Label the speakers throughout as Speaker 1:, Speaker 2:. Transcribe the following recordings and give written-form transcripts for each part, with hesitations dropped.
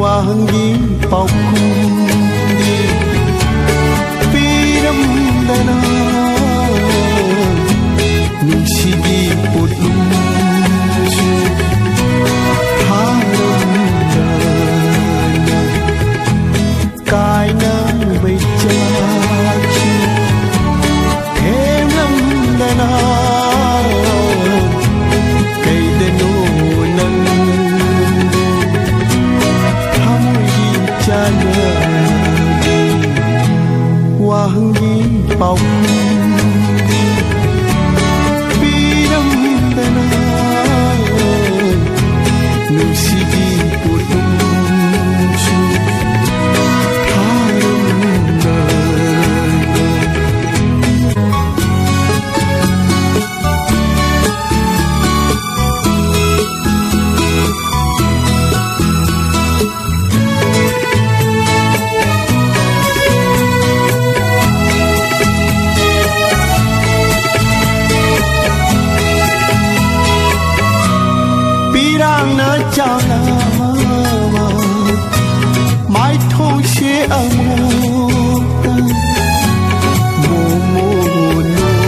Speaker 1: wahanggi paukundi piram dana nushidi putluju harum dana kaina bejachu hemlam dana kaidanu nan wahanggi paukundi piram dana nushidi putluju harum dana chào nào mãi thôi sẽ ở một ta mùa mùa nô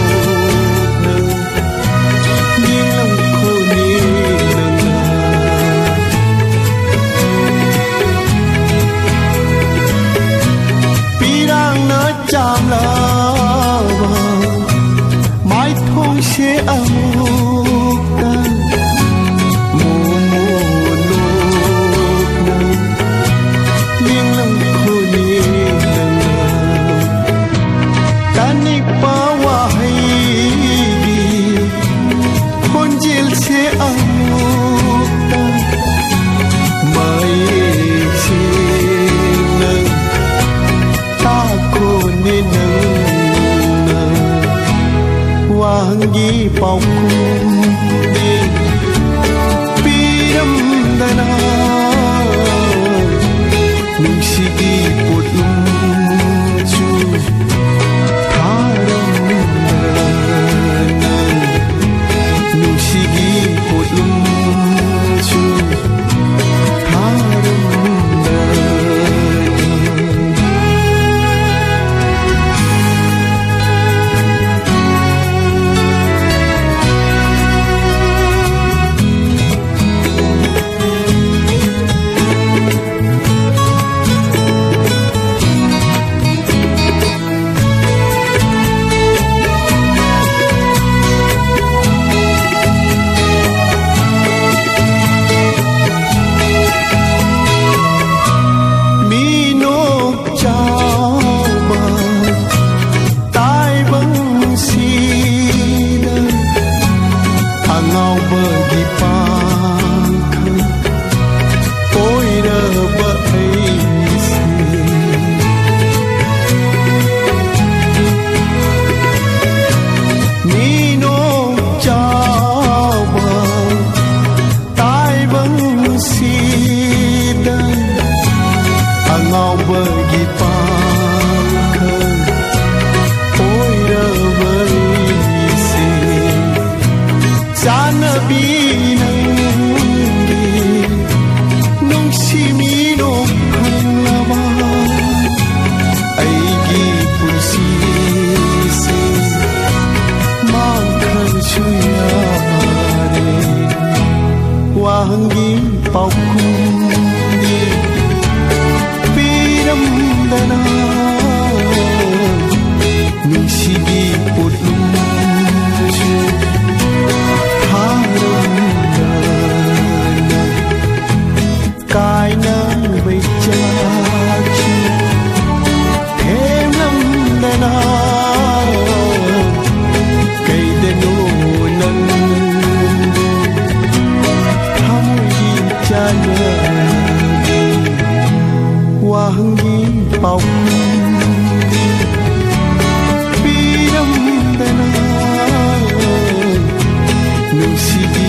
Speaker 1: nhưng lòng khô nhẹ pirang na chạm là mãi thôi sẽ ở một ta wahanggi paukundi piram dana nushidi putluju harum dana nushidi putluju harum dana wahanggi paukundi piram dana nushidi putluju harum dana kaina bejachu hemlam dana kaidanu nan wahanggi paukundi piram dana nushidi